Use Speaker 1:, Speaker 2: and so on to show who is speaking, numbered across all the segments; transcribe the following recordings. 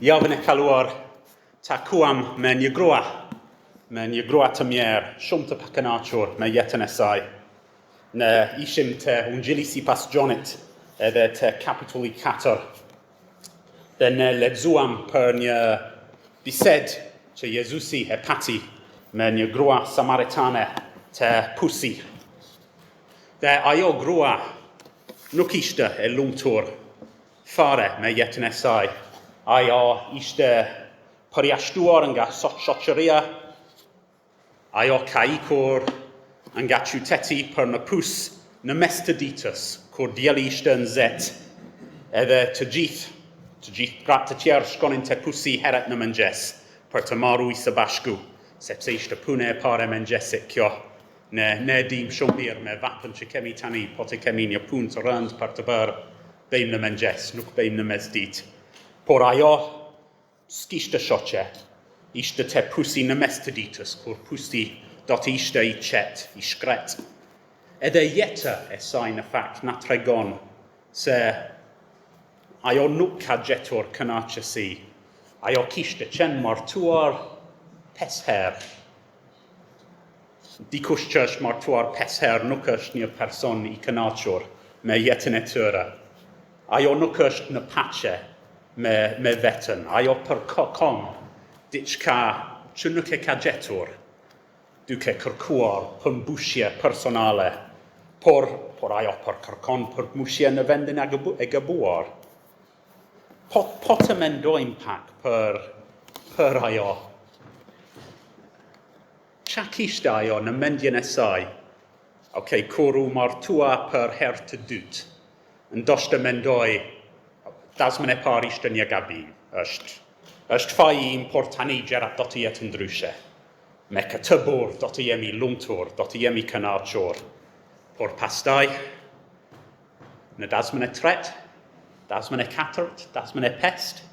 Speaker 1: Javën e kaluar takuam me një grua të mirë, shumë të pakënaqur me jetën e saj. Ne ishim te Ungjili sipas Gjonit edhe te kapitulli 4. Dhe ne lexuam për një bised që Jezusi e pati me një grua Samaritane te Pusi. Dhe ajo grua nuk ishte e lumtur fare me jetën e saj. Ajo ishte përjashtuar nga shoqëria, ajo ka ikur nga qyteti për në Pus në mes të ditës, kur dielli ishte nxehtë, edhe të gjithë gratë të tjerë shkonin te Pusi herët në mëngjes për të marrë ujë së bashku, sepse ishte puna e parë e mëngjesit kjo. Ne dim shumë mirë me vapën që kemi tani, po të kemi një punë të rëndë për të bërë, bëjmë në mëngjes, nuk bëjmë në mesditë. Por ajo s'kishte shoqe, ishte te Pusi në mes të ditës, kur Pusi do të ishte i qetë, i shkret. Edhe jeta e saj në fakt na tregon se ajo nuk ka gjetur kënaqësi. Ajo kishte qenë martuar 5 herë. Dikush që është martuar 5 herë nuk është një person i kënaqur me jetën e tyre. Ajo nuk është në pace me vetën. Ajo përkon diçka që nuk e ka gjetur, duke kërkuar përmbushje personale, por ajo kërkon përmbushje në vendin e gabuar. Po të mendojmë pak për ajo. Qa kishte ajo në mendjen e saj? Kur u martua për herë të dytë, ndoshta mendoj, dasmën e parë ishte një gabim. Është fajim, por tani gjërat do të jetë ndryshe. Me këtë burë do të jemi lumtur, do të jemi kënaqur. Por pastaj, në dasmën e tretë, dasmën e katërt, dasmën e pestë,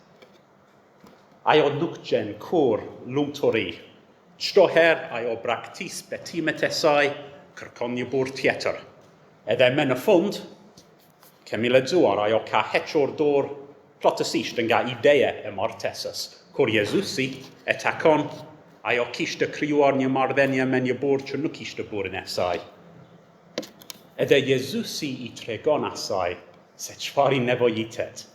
Speaker 1: ajo nuk gjen kur lumturi. Çdo herë ajo braktis betimet e saj, kërkon një burë tjetër. Edhe me në fund, kemi lexuar, ajo ka hequr dorë plotësisht nga ideja e martesës. Kur Jezusi e takon, ajo kishte krijuar një marrëdhënie me një burë që nuk ishte burrin e saj. Edhe Jezusi i tregon asaj se çfarë nevojitet.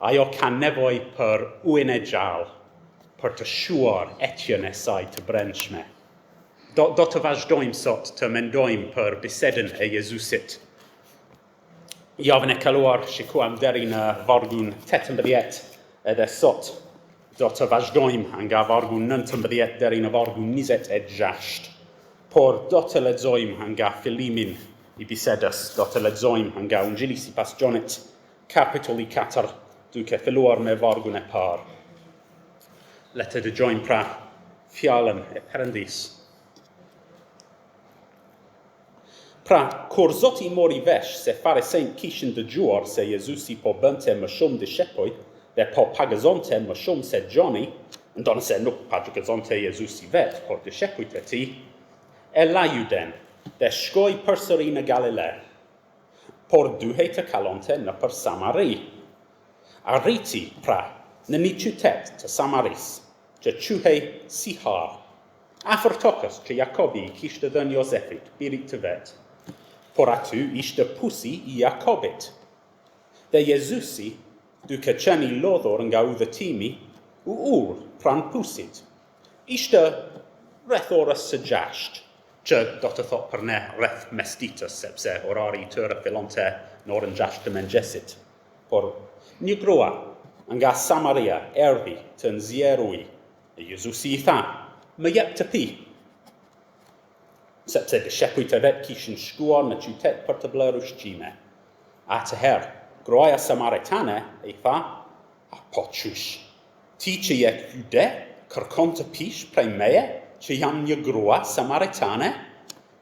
Speaker 1: Ajo ka nevojë për ujin e gjallë, për të shuar etjen e saj të brendshme. Do të vazhdojmë sot të mendojmë për bisedën e Jezusit. Javën e kaluar shikuam deri në vargun 18, edhe sot do të vazhdojmë nga vargun 19 deri në vargun 26. Por do të lexojmë nga fillimin i bisedës, do të lexojmë nga Ungjili sipas Gjonit, kapitulli 4, duke filluar me vargun e parë. Le të dëgjojmë pra fjalën e Perëndis. Pra, kur Zoti mori vesh se farisejt kishin dëgjuar se Jezusi po bënte më shumë dishepoj dhe po pagëzonte më shumë se Gjoni, ndonëse nuk pagëzonte Jezusi vetë, por dishepujt e tij, e la Juden dhe shkoi përsëri në Galile, por duhej të kalonte nëpër Samari. Arriti pra në një qytet të Samaris, që quhej Sihar, afër tokës që Jakobi kishte dhënë Jozefit, birit të vet. Por aty ishte Pusi i Jakobit. Dhe Jezusi, duke qenë i lodhur nga udhëtimi, u ul pranë Pusit. Ishte rreth orës së 6, që do të thotë për ne rreth mesditës, sepse orari i tyre fillonte në orën 6 të mëngjesit. Por një grua nga Samaria erdhi të nxjerrë ujë. Dhe Jezusi i tha, "Më jep të pi." Sepse dishepujt e vet kishin shkuar në qytet për të blerë ushqime. Atëherë, gruaja Samaritane i tha, "Po qysh, ti që je jude, kërkon të pish prej meje që jam një grua Samaritane?"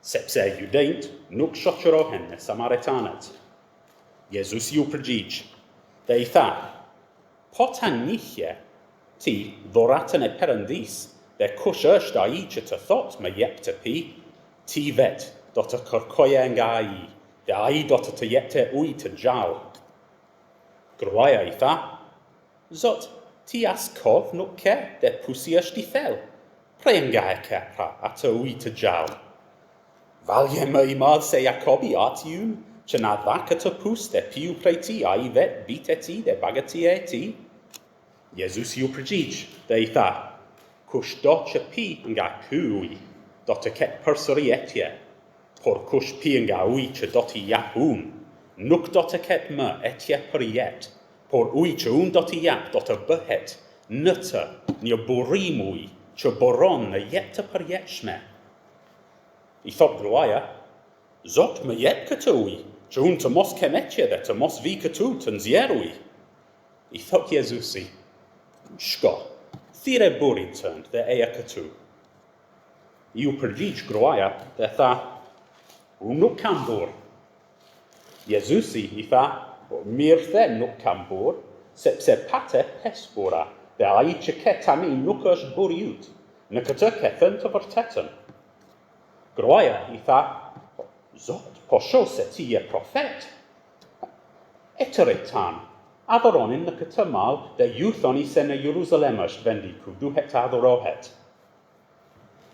Speaker 1: Sepse judejt nuk shoqërohen me Samaritanët. Jezusi u përgjigj dhe i tha, "Po ta njihje ti dhuratën e Perëndis dhe kush është ai që të thotë më jep të pi? Ti vet do të kërkoje nga ai, dhe ai do të jepte ujë të gjallë." Gruaja i tha, "Zot, Ti ascof nuk ce de pwsi ysdi fel. Prenga e cepra at y wyt y jawl. Valje my mad se Jacobi at ywn, che na ddac at y pws de piw preti a I vet bit e ti de bagati e ti. Jesus yw prydij, de eitha, cwsh dot y pi nga cwy, dot y cet persori etie, por cwsh pi nga wy che dot I iap un, nuk dot y cet my etie per iet, por wy che un dot I iap dot y byhet, nyta, ni o borim wy, che boron na iet per iet shme. I thot groaia, zot me iet katui, che un te mos kemetie de te mos vi katu ten zierui. I thot Jezusi, shko, thire buri turned de ea katu. Iu pergij groaia, de tha, nuk kan bor. Jezusi I tha, mir the nuk kan bor, sepse pate pespora, de ai che ketami nuk është buriut, në këtë ketën të vërtetën. Groaia I tha, zot, po shoh se ti je profet. E të retan, adhoronin në këtë mal dhe ju thoni se në Jeruzalem është vendi ku duhet të adhorohet.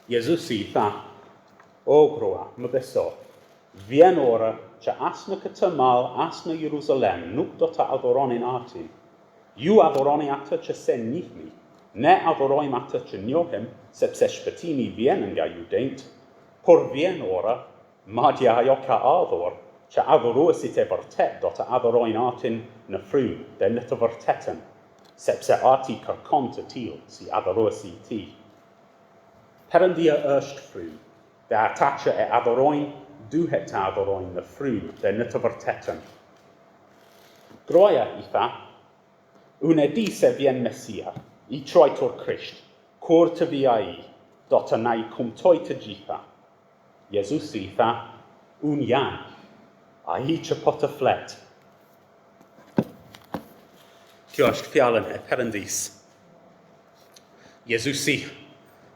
Speaker 1: Jezusi I tha, o groa, më beso, vjen ora që as në këtë mal, as në Jeruzalem nuk do të adhoronin atin. Ju adhoroni atë që se njihni, ne adhorojmë atë që njohem, sepse shpëtimi vjen nga judejt, por vjen ora, madje ajo ka ardhur, që adhuruesit e vërtet do të adhurojnë atin në frym dhe në të vërtetën, sepse ati kërkon të tillë si adhuruesi I tij. Perëndia është frym, dhe ata që e adhurojnë duhet të adhurojnë në frym dhe në të vërtetën. Groaia I tha, unë e di se vjen Mesia, I trojtur Krisht, kur të vi ai, do të na I kumtoj të gjitha. Jezusi I tha, unë jam, ai që po të flet. Kjo është fjallën e Perëndis. Jezusi,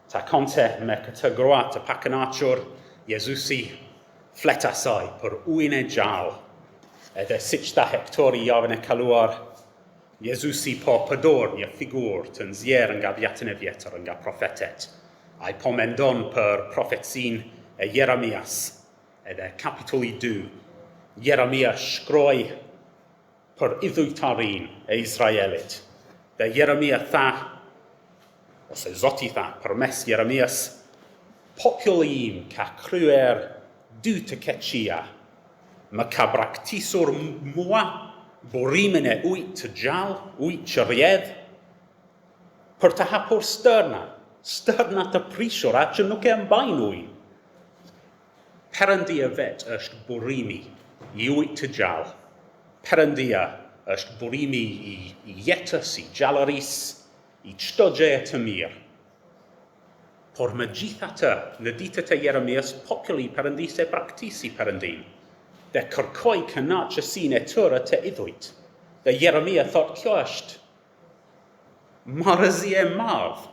Speaker 1: ta konte me këtë groa të pakënaqur, Jezusi flet asaj për ujin e gjallë, edhe siç ta hektori javën e kaluar, Jezusi po përdor një figur të nxjerrë nga vjetën e vjetër nga profetet. Ai po mendon për profetsin e Jeremias, edhe kapitulli 2. Jeremia shkroi për idhujtarin e Izraelit. Dhe Jeremia tha, ose Zoti tha, përmes Jeremias, populli im ka kryer dy të keqia, më ka braktisur mua burimin e ujit të gjallë, ujit që rjedh, për të hapur stërna të prishura që nuk e mbajnë ujin. Perëndia vet është burimi I ujit të gjallë. Perëndia është burimi I jetës, I gjallërisë, I çdo gjëje të mirë. Por megjithatë, në ditët e Jeremias, populli I Perëndisë e braktisi Perëndin, dhe kërkoi kënaqësinë e tyre të idhujt. Dhe Jeremia thot, kjo është marrëzi e madh.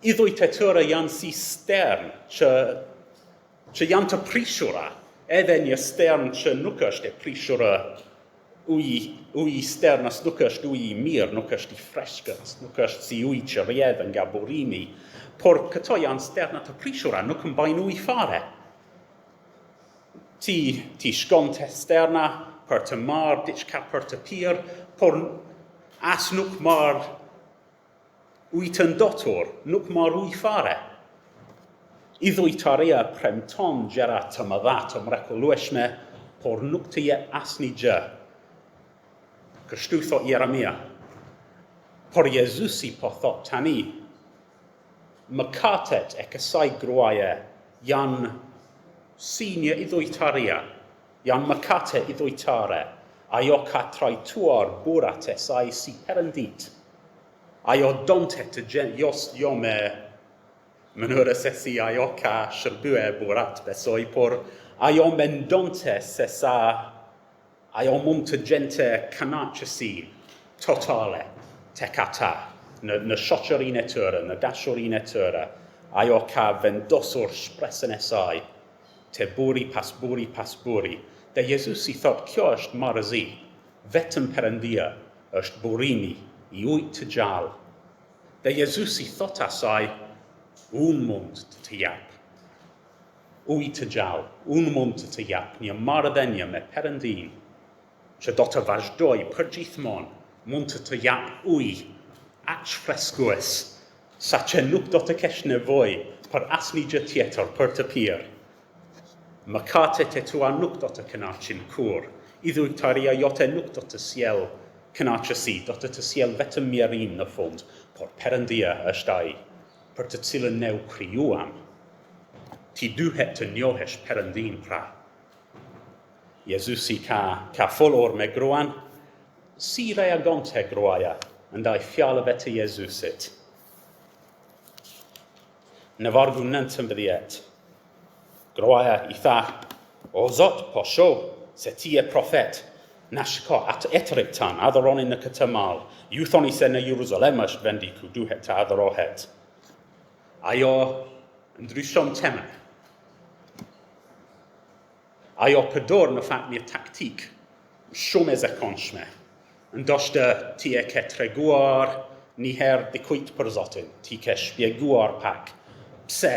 Speaker 1: Idhujt e tyre janë si stern që janë të prishura, edhe një stern që nuk është e prishura, uji sternës nuk është uji I mirë, nuk është I freskët, nuk është si uji që rjedh nga burimi, por këto janë sterna të prishura, nuk mbajnë uji fare. Ti shkon te sterna për të marrë diçka për të pirë, por as nuk marr ujë të ndotur, nuk marr ujë fare. Idhujtaria premton gjëra të mëdha të mrekullueshme, por nuk të jep asnjë gjë. Kështu thot Jeremia. Por Jezusi po thot tani, mëkatet e kësaj gruaje janë si një idhujtaria, janë mëkate idhujtare. Ajo ka trajtuar burat e saj si perëndit. Ajo donte të jo me mënyrë se si ajo ka shërbye burat besoj, por ajo mendonte se sa ajo mund të gjente kënaqësi totale tek ata në shoqërinë e tyre, në dashurinë e tyre. Ajo ka vendosur shpresën e saj te buri pas buri pas buri. Dhe Jezusi thot, kjo është marrëzi. Vetëm Perëndia është burimi i wyt të gjall. Dhe Jesus i thot asaj, un mund të jap. Wyt të gjall, un mund të jap një marrëdhënie me Perëndin, që do të vazhdoj përgjithmonë, mund të jap ujë aq freskues, sa që nuk do të kesh nevojë për asnjë gjë tjetër për të pirë. Mëkatet e tua nuk do të kënaqin kur, idhujtaria jote nuk do të sjell kënaqësi, do të sjell vetëm mjerim në fund, por Perëndia është ai për të cilën ne u krijuam. Ti duhet të njohësh Perëndin pra. Jezusi ka folur me gruan, si reagonte gruaja ndaj fjalëve të Jezusit. Në vargu 19, gruaja i tha, o Zot, po shoh se ti e profet. Na shiko, atë etrit tan, adhuroni në këtë mal. Ju thoni se në Jeruzalem është vendi ku duhet të adhurohet. Ajo ndryshon temën. Ajo përdor në fakt një taktik shumë e zakonshme. Ndoshta ti e ke treguar një herë dikujt për Zotin, ti ke shpjeguar pak pse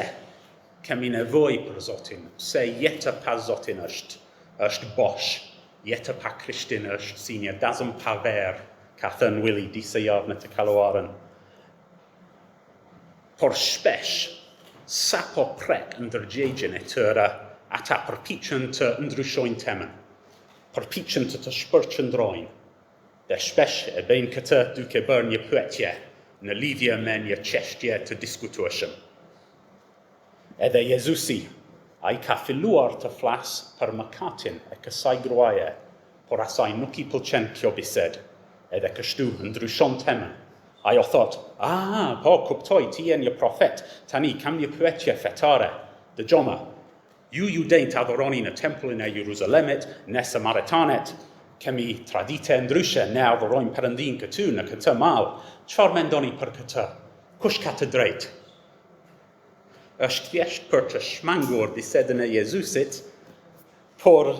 Speaker 1: kemi nevojë për Zotin, pse jeta pa Zotin është bosh, jeta pa Krishtin është si një dasëm pa ver, ka thënë Willie disa javë në të kaluarën. Por shpesh, sa po prek ndërgjegjen e tyre, ata përpiqen të ndryshojnë temën, përpiqen të shpërqendrojnë, dhe shpesh e bëjnë këtë duke bërë një pyetje në lidhje me një çështje të diskutueshëm. Edhe Jezusi, ai ka filluar të flasë për mëkatin e kësaj gruaje, por asaj nuk i pëlqen kjo bisedë, edhe kështu ndryshon temën. Ajo thot, po kuptoj, ti je një profet, tani kam një pyetje fetare. Dëgjoma, ju judejt adhuroni në tempullin e Jeruzalemit, ne Samaritanet, kemi tradite ndryshe, ne adhurojmë Perëndin këtu në këtë mal. Çfarë mendoni për këtë? Kush ka të drejtë? Është thjesht për të shmangur bisedën e Jezusit, por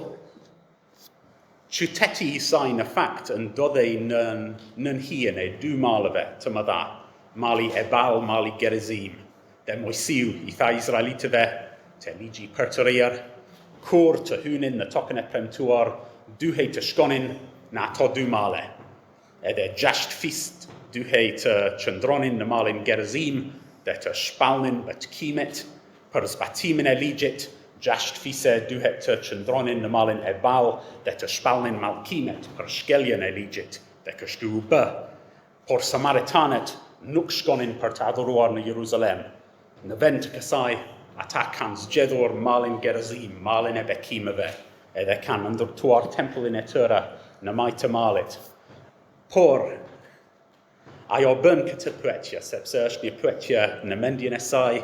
Speaker 1: qyteti i saj në fakt ndodhej në hijen e dy malëve të mëdha, mali Ebal, mali Gerizim. Dhe Mojsiu i tha Izraelitëve te ligji për të rirë, kur të hynin në tokën e premtuar, duhej të shkonin në ato dy male. Edhe 6 fist duhej të qëndronin në malin Gerizim dhe të shpallnin betkimet për zbatimin e ligjit. 6 fise duhet të qëndronin në malin Ebal dhe të shpallnin mallkimet për shkeljen e ligjit dhe kështu u bë. Por Samaritanet nuk shkonin për të adhuruar në Jeruzalem. Në vend të kësaj, ata kanë zgjedhur malin Gerizim, malin e bekimeve, edhe kanë ndërtuar tempullin e tyre në majtë të malit. Por ajo bën këtë pyetje, sepse është një pyetje në mendjen e saj.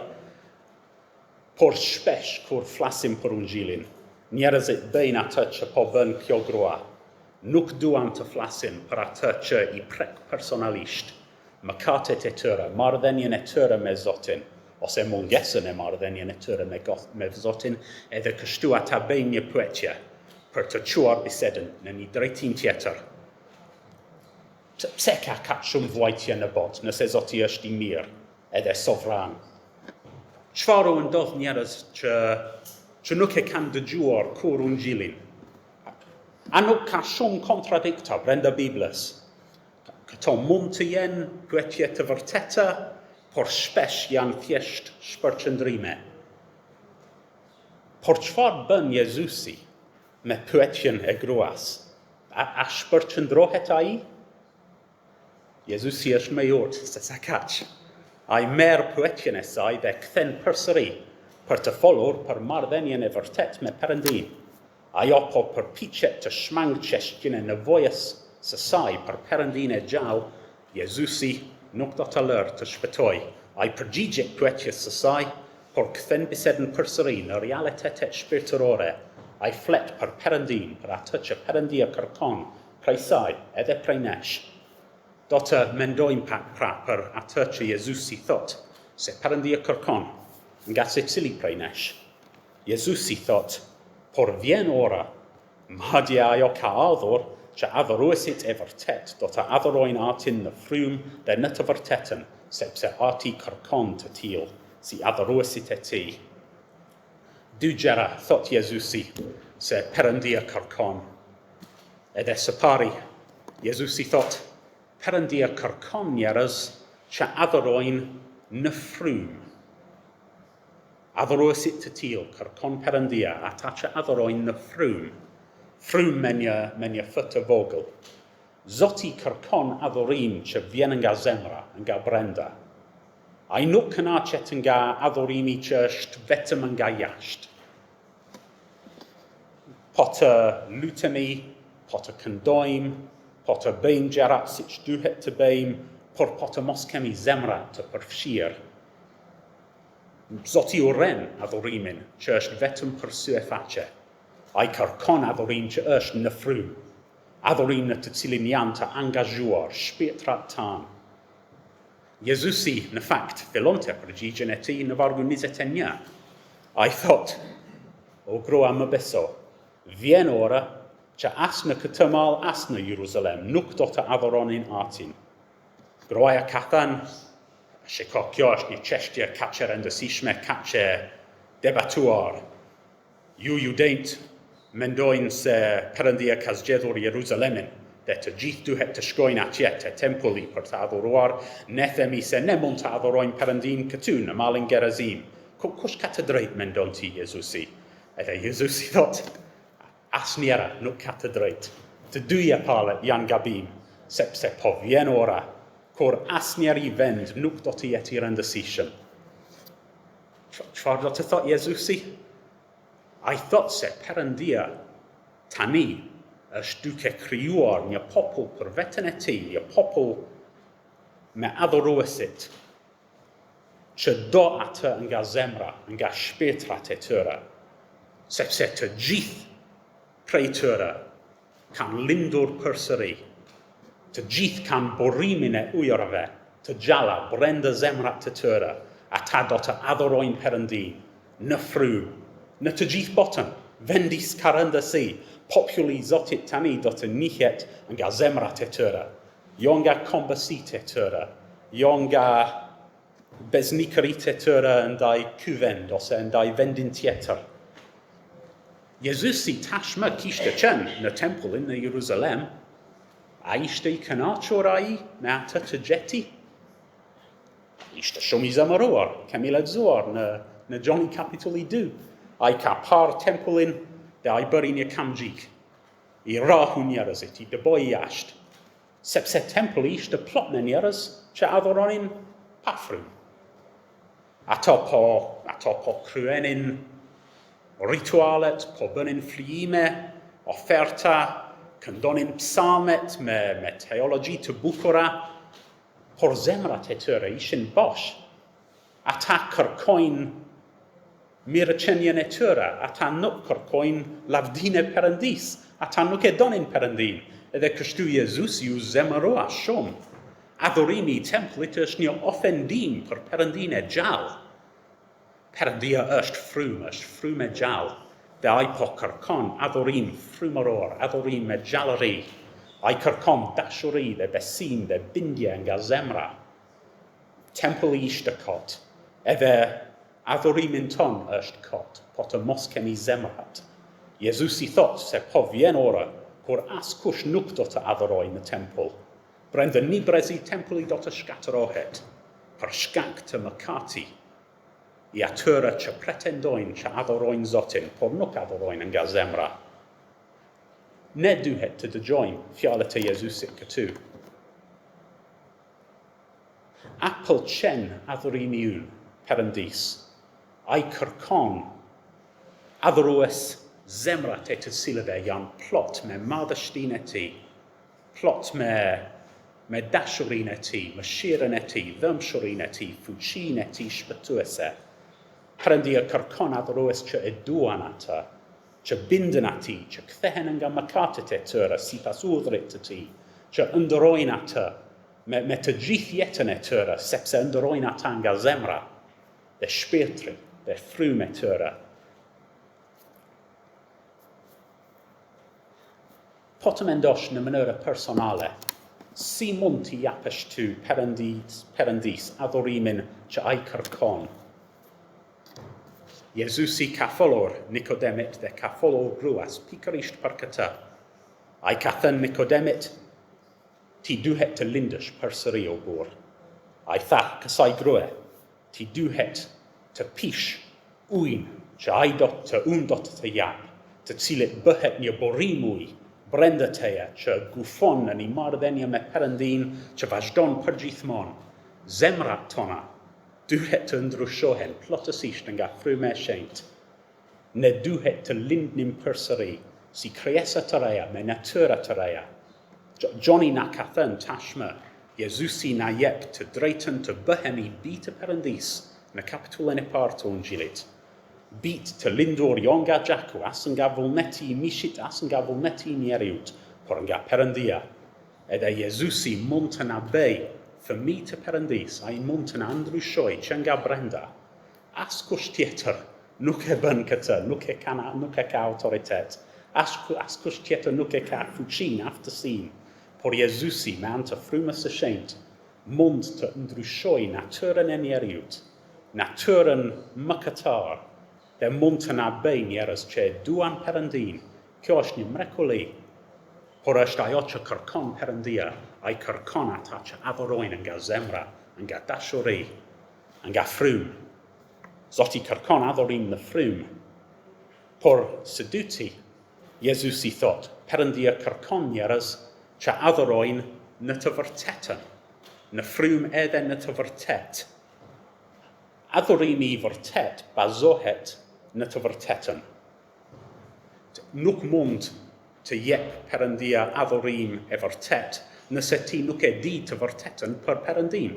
Speaker 1: Por shpesh kur flasim për Ungjilin, njerëzit bëjnë atë që po bën kjo grua. Nuk duam të flasim për atë që i prek personalisht, mëkatet e tyre, marrëdhënien e tyre me Zotin, ose mungesën e marrëdhënien e tyre me Zotin, edhe kështu ata bëjnë një pyetje për të çuar bisedën në një drejtim tjetër. Pse ka kaq shumë vojtje në botë, nëse Zoti është i mirë edhe sovran? Çfarë u ndodh njerëz që nuk e kanë dëgjuar kur Ungjilin? A nuk ka shumë kontradikta brenda Biblës? Këto mund të jenë pyetje të vërteta, por shpesh janë thjesht shpërqendrime. Por çfarë bën Jezusi me pyetjen e gruas? A shpërqendrohet ai? Jezusi është më i urtë se sa kaq. Ai merr pyetjen e saj dhe kthen përsëri për të folur për marrëdhënien e vërtet me Perëndin. Ajo po përpiqet të shmang çështjen e nevojës së saj për Perëndin e gjallë. Jezusi nuk do të lërë të shpëtoj. Ai përgjigjet pyetjes së saj, por kthen bisedën përsëri në realitetet shpirtërore. Ai flet për Perëndin, për atë që Perëndia kërkon prej saj edhe prej nesh. Do të mendojmë pak pra për atë që Jezusi thot, se Perëndia kërkon nga secili prej nesh. Jezusi thot, por vjen ora, madje ajo ka ardhur që adhëruesit e vërtet do të adhërojnë atin në frym dhe në të vërtetën, sepse ati kërkon të tillë si adhëruesit e tij. Dy gjëra thot Jezusi se Perëndia kërkon. Edhe së pari, Jezusi thot, Perëndia kërkon njerëz që adhërojnë në frym. Adhëruesit të tillë kërkon Perëndia ata që adhërojnë në frym. Frym me një fë të vogël. Zoti kërkon adhurim që vjen nga zemra, nga brenda. Ai nuk kënaqet nga adhurimi që është vetëm nga jashtë. Po të lutemi, po të këndojmë, po të bëjmë gjërat siç duhet të bëjmë, por po të mos kemi zemra të përfshirë. Zoti urren adhurimin që është vetëm për sy e faqe. Ai kërkon adhurim që është në frym, adhurim në të cilin janë të angazhuar shpirtrat tanë. Jezusi, në fakt, fillonte përgjigjen e tij në vargu 21. Ai thot, o groa më beso, vjen ora që as në këtë mal, as në Jeruzalem nuk do të adhuronin atin. Groaja ka thënë, shiko, kjo është një çështje kaq e rëndësishme, kaq e debatuar. Ju judejt mendojnë se Perëndia ka zgjedhur Jeruzalemin dhe të gjithë duhet të shkojnë atje te tempulli për të adhuruar. Ne themi se ne mund të adhurojmë Perëndin këtu në malin Gerazim. Kush ka të drejtë, mendon ti, Jezusi? Edhe Jezusi thot, asnjëra nuk ka të drejtë. Të dyja palët janë gabim, sepse po vjen ora kur asnjëri vend nuk do të jetë i rëndësishëm. Çfarë do të thot Jezusi? Ai thot se Perëndia tani është duke krijuar një popull për veten e tij, një popull me adhuruesit që do atë nga zemra, nga shpirtrat e tyre, sepse të gjithë prej tyre kanë lindur përsëri. Të gjithë kanë burimin e ujërave të gjalla brenda zemrat të tyre. Ata do të adhurojnë Perëndin në frym, në të gjithë botën, vendi s'ka rëndësi. Populli i Zotit tani do të njihet nga zemrat e tyre, jo nga kombësitë e tyre, jo nga beznikëritë e tyre ndaj ky vend ose ndaj vendin tjetër. Jezusi tashmë kishte qenë në tempullin në Jeruzalem. A ishte i kënaqur ai me atë të gjeti? Ishte shumë i zemëruar, kemi lexuar në Gjoni kapitulli 2. Ai ka parë tempullin dhe ai bëri një kamxhik. I rahu njerëzit, i dëboi jashtë, sepse tempulli ishte plot me njerëz që adhuronin pa frym. Ato po kryenin ritualet, po bënin flijime, oferta, këndonin psalmet me teologji të bukura, por zemrat e tyre ishin bosh. Ata kërkojnë mirëqenjen e tyre, ata nuk kërkojnë lavdinë e Perëndis, ata nuk e donin Perëndin. Edhe kështu Jezusi u zemërua shumë. Adhurimi i tempullit është një ofendim për Perëndin e gjallë. Perëndia është frym e gjallë, dhe ai po kërkon adhurim frymëror, adhurim me gjallëri. Ai kërkon dashuri dhe besim dhe bindje nga zemra. Tempulli ishte kot, edhe adhurimin ton është kot, po të mos kemi zemrat. Jezusi thot se po vjen ora kur askush nuk do të adhurojë në tempull. Brenda një brezi tempulli do të shkatërohet për shkak të mëkati i atyre që pretendojnë që adhurojnë Zotin, por nuk adhurojnë nga zemra. Ne duhet të dëgjojmë fjalët e Jezusit këtu. A pëlqen adhurimi ynë Perëndis? Ai kërkon adhurues zemrat e të cilëve janë plot me madhështinë e tij, plot me dashurinë e tij, mëshirën e tij, dhëmshurinë e tij, fuqinë e tij shpëtuese. Perëndia kërkon adhurues që e duan atë, që binden atij, që kthehen nga mëkatet e tyre sipas urdhrit të tij, që ndërojnë atë me të gjithë jetën e tyre, sepse ndërojnë ata nga zemra dhe shpirtri dhe frymë e tyre. Potem endosh në mënyrë personale, si mund t'i japësh tu perëndis adhurimin që ai kërkon? Jezusi ka folur Nicodemit dhe ka folur rruas pikërisht për këtë. Ai ka thënë Nicodemit, ti duhet të lindësh përsëri o burr. Ai tha kësaj grue, ti duhet të pish ujin që ai do të jap, të cilit bëhet një borim uji brenda teje që gufon në një marrëdhënie me Perëndin që vazhdon përgjithmonë. Zemrat tona duhet të ndryshohen plotësisht nga fryma e shenjtë. Ne duhet të lindnim përsëri si krijesa të reja me natyra të reja. Gjoni na ka thënë tashmë, Jezusi na jep të drejtën të bëhemi bijtë të Perëndis në kapitullin e parë të Ungjillit. Bijtë të lindur jo nga gjaku, as nga vullneti i mishit, as nga vullneti i njeriut, por nga Perëndia. Edhe Jezusi mund të na bëj fëmijë të Perëndis, ai mund të na ndryshojë që nga brenda. Askush tjetër nuk e bën këtë, nuk e ka autoritet. Askush tjetër nuk e ka fuqinë, aftësinë. Por Jezusi me anë të frymës së shenjtë mund të ndryshojë natyrën e njeriut, natyrën mëkatar, dhe mund të na bëj njerëz që e duan Perëndin. Kjo është një mrekulli, por është ajo që kërkon Perëndia. Ai kërkon ata që adhurojnë nga zemra, nga dashuri, nga frymë. Zoti kërkon adhurim në frymë, por së dyti, Jezusi thot, Perëndia kërkon njerëz që adhurojnë në të vërtetën, në frymë edhe në të vërtetë. Adhurimi i vërtet bazohet në të vërtetën. Nuk mund të jep Perëndia adhurim e vërtet nëse ti nuk e di të vërtetën për Perëndin.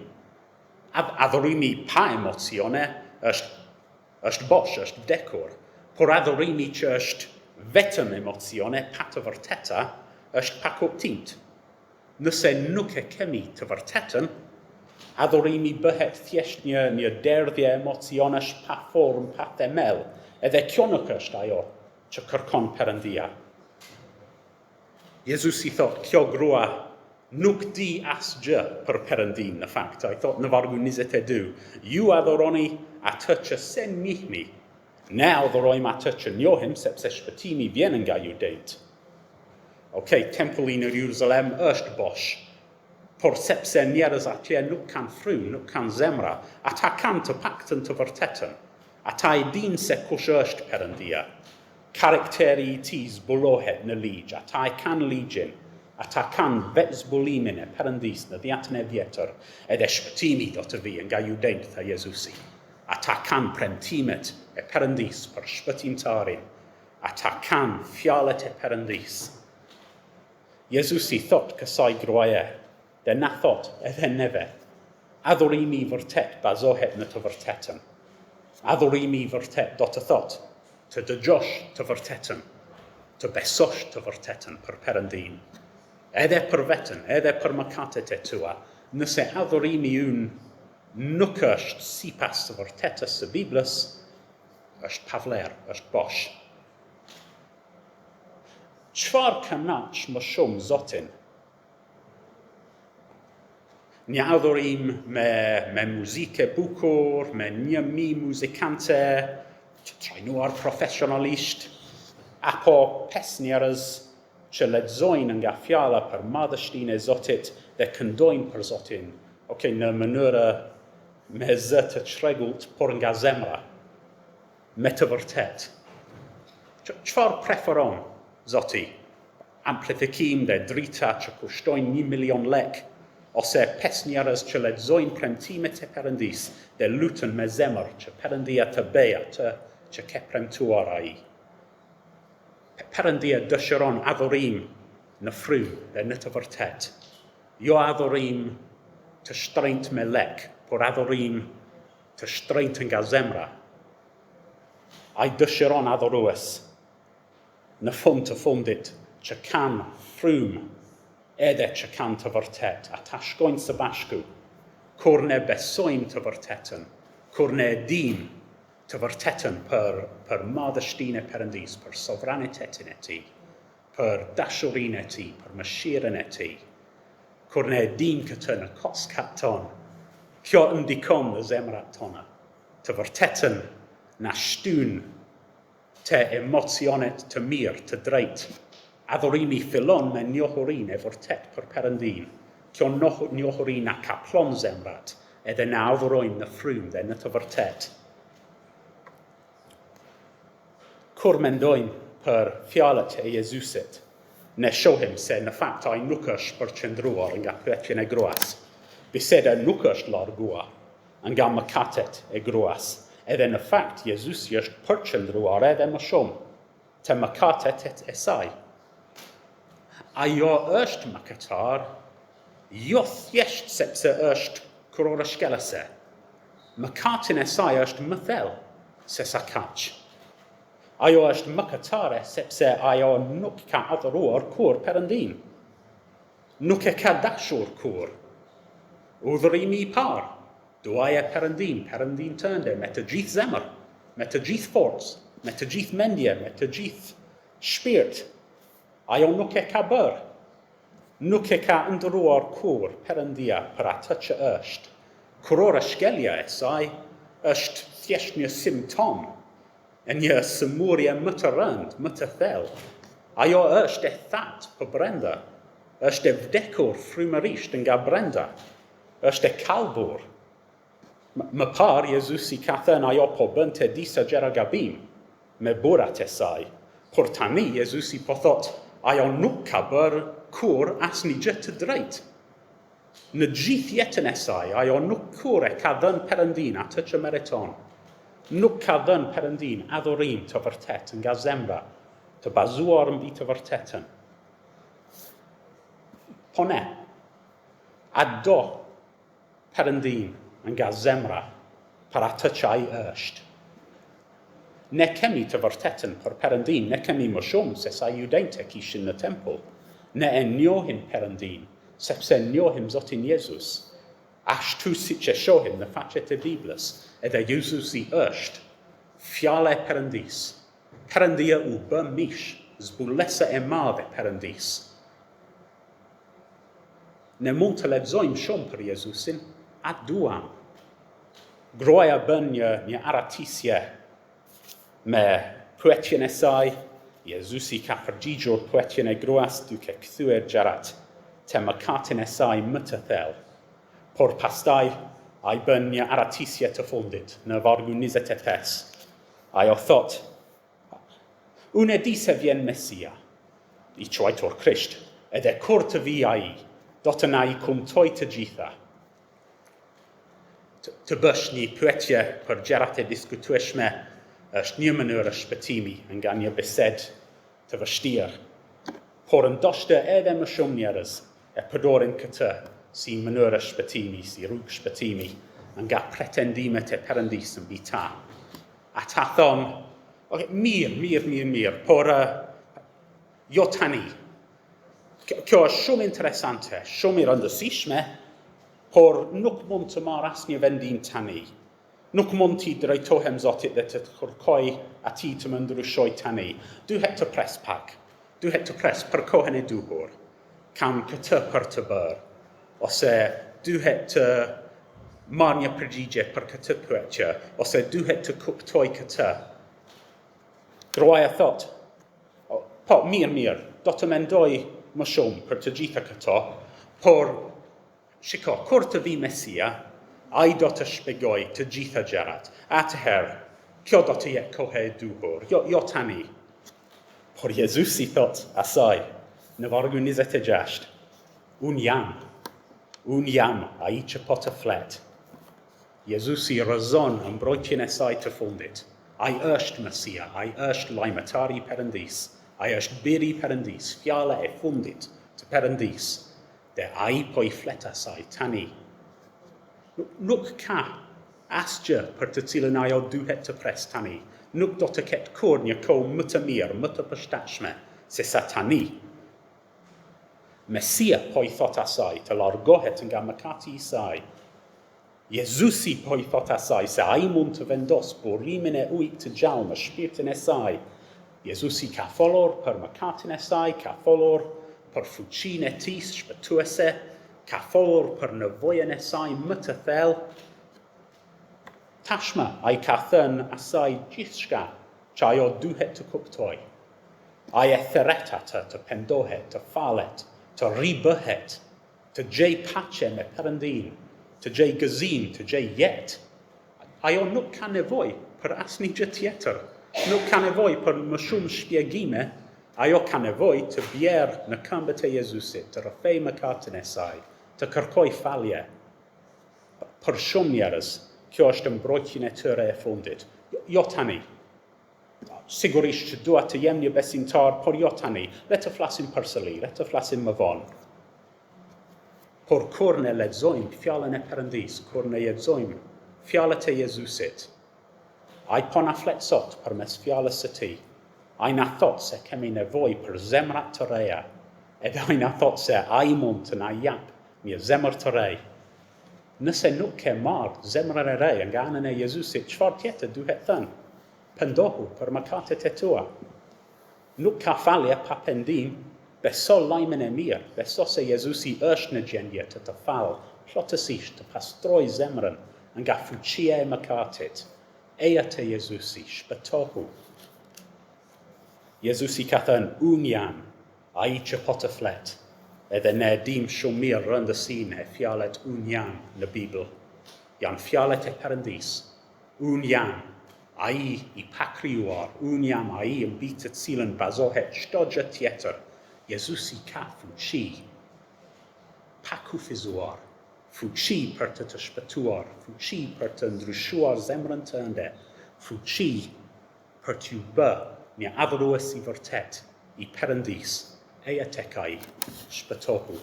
Speaker 1: Adhurimi pa emocione është bosh, është vdekur, por adhurimi që është vetëm emocione pa të vërteta është pa kuptimt. Nëse nuk e kemi të vërtetën, adhurimi bëhet thjesht një derdhje emocionesh pa formë, pa themel, edhe kjo nuk është ajo që kërkon Perëndia. Jezusi thot, kjo grua nuk di asgjë për Perëndin në fakt. Ai thot në vargu 22, ju adhuroni atë që se njihni, ne adhurojmë atë që njohim sepse shpëtimi vjen nga judejt. Tempulli në Jeruzalem është bosh, por sepse njerëz atje nuk kanë frymë, nuk kanë zemra, ata kanë të paktën të vërtetën. Ata e dinë se kush është Perëndia. Karakteri i tij zbulohet në ligj, ata e kanë ligjin, ata kanë vetë zbulimin e Perëndis në 10 vjetër, edhe shpëtimi do të vijë nga judejt, tha Jezusi. Ata kanë premtimet e Perëndis për shpëtimtarin. Ata kanë fjalët e Perëndis. Jezusi thot kësaj gruaje, dhe na thot edhe neve, adhurimi i vërtet bazohet në të vërtetën. Adhurimi i vërtet do të thot të dëgjosh të vërtetën, të besosh të vërtetën për Perëndin, edhe për veten, edhe për mëkatet e tua. Nëse adhurimi ynë nuk është sipas të vërtetës së Biblës, është pa vlerë, është bosh. Çfarë kënaq më shumë Zotin? Një adhurim me muzikë bukur, me 1000 muzikante të trajnuar profesionalisht, apo 5 njerëz që lexojnë nga fjala për madhështinë e Zotit dhe këndojnë për Zotin, në mënyrë me zë të çrregullt, por nga zemra, me të vërtet. Çfarë preferon Zoti? Amplifikim dhe drita që kushtojnë 1 milion lek, ose 5 njerëz që lexojnë premtimet e Perëndis dhe lutën me zemër që Perëndia të bëjë atë që ke premtuar ai. Perëndia dëshiron adhurim në frymë dhe në të vërtet. Jo adhurim të shtrenjtë me lek, por adhurim të shtrenjtë nga zemra. Ai dëshiron adhurues në fund të fundit që kanë frymë edhe që kanë të vërtet. Ata shkojnë së bashku, kur ne besojmë të vërtetën, kur ne dim të vërtetën për madhështinë e Perëndis, për sovranitetin e tij, per dashorin e ti, per mashiren e ti. Cwrne dyn cytyn y coscaton, cio ymdicon y zemrat tona. Tyfyrtetyn na stwn te emotionet te mir, te dreit. Addorini ffilon me niohorin e vyrtet per perandin. Cio niohorin a caplon zemrat, edden na awdroin na ffrwm de na tyfyrtet. Cwrmendoin per fialet e Jezusit, ne siohim se na fact ai nukers per cendruar yn gapetjen e groas. Besed e nukers lar gua, yn gam makatet e groas. Edden na fact Jesus jest per cendruar edden ma siom, te makatet et esai. A jo është makatar, joth jesht sepse është kurora shkelese. Makatin esai është mythel, se sa kach. Ajo është mëkatare sepse ajo nuk ka adhuruar kur perëndin. Nuk e ka dashur kur. Udhërimi I parë, duaj e perëndin tënde me të gjithë zemër, me të gjithë forcë, me të gjithë mendje, me të gjithë shpirt. Ajo nuk e ka bërë. Nuk e ka ndëruar kur perëndia për atë që është. Kurora shkelja e saj është thjesht një simptom. E një sëmurje më të rënd, më të thellë. Ajo është e thatë për brenda. Është e vdekur frymërisht nga brenda. Është e kalbur. Më parë, Jezusi ka thënë ajo po bënte disa gjëra gabim me burat e saj. Por tani, Jezusi po thot, ajo nuk ka bërë kur asnjë gjë të drejtë. Në gjithë jetën e saj, ajo nuk kur e ka dhënë perëndin atë që meriton. Nuk ka dhënë perëndin adhurim të vërtet nga zemra, të bazuar mbi të vërtetën. Po ne, a do perëndin nga zemra për atë që ai është. Ne kemi të vërtetën për perëndin, ne kemi më shumë se sa judejt e kishin në tempull. Ne e njohin perëndin, sepse njohim Zotin Jezus. Ashtu si që shohim në faqet e Biblës, edhe Jezusi është fjala e perëndis. Perëndia u bë mish, zbulesa e madhe perëndis. Ne mund të lexojmë shumë për Jezusin, atë duam. Gruaja bën një aratisje me pyetjen e saj, Jezusi ka përgjigjur pyetjen e gruas duke kthyer gjërat te mëkatin e saj më të thellë. Por pastaj, ai bën një aratisje të fundit në vargu 25. Ajo thot, unë e di se vjen Mesia, I quajtur Krisht, edhe kur të vi ai, do të na I kumtoj të gjitha. Të bësh një pyetje për gjërat e diskutueshme është një mënyrë shpëtimi nga një besed të vështirë. Por ndoshta edhe më shumë njerëz e përdorin këtë si mënyrë shpëtimi, si rrugë shpëtimi nga pretendimet e perëndisë mbi ta. Ata thonë, okay, mirë, por jo tani. Kjo është shumë interesante, shumë I rëndësishme, por nuk mund të marr asnjë vendim tani. Nuk mund t'i drejtohem Zotit dhe të kërkoj ati të më ndryshoj tani. Duhet të pres pak. Duhet të pres për kohën e duhur. Kam këtë për të bërë. Ose duhet të marr një përgjigje për këtë pyetje. Ose duhet të kuptoj këtë. Gruaja thot, po mirë, do të mendoj më shumë për të gjitha këto, por shiko, kur të vi Mesia, ai do të shpjegoj të gjitha gjërat. Atëherë, kjo do të jetë koha e duhur, jo tani. Por Jezusi thot asaj, në vargu 26, unë jam ai që po të flet. Jezusi rëzon mbrojtjen e saj të fundit. Ai është Mesia, ai është lajmëtari I Perëndis, ai është biri I Perëndis, fjala e fundit të Perëndis, dhe ai po I flet asaj tani. Nuk ka asgjë për të cilën ajo duhet të pres tani. Nuk do të ketë kur një kohë më të mirë, më të përshtatshme se sa tani. Mesia po I thot asaj të largohet nga mëkati I saj. Jezusi po I thot asaj se ai mund të vendos burimin e ujit të gjallë në shpirtin e saj Jezusi caffolor per macatenesai, caffolor per fucine tis shpëtuese, caffolor per nevojenesai mytëthel. Tashma ai ka thënë asaj gjithçka që ajo duhet të kuptoj. Ai e thërret atë të pendohet, të falet, të ribëhet, të gjej pace me Perëndin, të gjej gëzim, të gjej jetë. Ajo nuk ka nevoj për asnjë gjë tjetër. Nuk ka nevoj për më shumë shpjegime, ajo ka nevoj të bjerë në këmbët e Jezusit, të rrëfej mëkatin e saj, të kërkoj falje. Për shumë njerëz, kjo është mbrojtjen e tyre e fundit. Jo tani. Sigurisht që dua të jem një besimtar, por jo tani. Le të flasim përsëri, le të flasim më vonë. Por kur ne lexojmë fjalën e Perëndis, kur ne lexojmë fjalët e Jezusit, ai po na flet sot përmes fjalës së tij. Ai na thot se kemi nevojë për zemra të reja, edhe ai na thot se ai mund të na jap një zemër të re. Nëse nuk ke marrë zemrën e re nga anën e Jezusit, çfarë tjetër duhet thënë? Pendohu për mëkatet e tua. Nuk ka falje pa pendim. Beso lajmin e mirë, beso se Jezusi është në gjendje të të falë plotësisht, të pastroj zemrën nga fuqia e mëkatit. Eja te Jezusi, shpëtohu. Jezusi ka thënë, unë jam ai që po të flet. Edhe ne dim shumë mirë rëndësinë e fjalët unë jam në Bibël. Janë fjalët e Perëndis. Unë jam ai i pakrijuar, unë jam ai mbi të cilën bazohet çdo gjë tjetër. Jezusi ka fuqi pa kufizuar, fuqi për të shpëtuar, fuqi për të ndryshuar zemrën tënde, fuqi për t'ju bë një adhurues i vërtet i Perëndis. Eja tek ai, shpëtohu.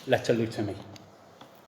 Speaker 1: Le të lutemi.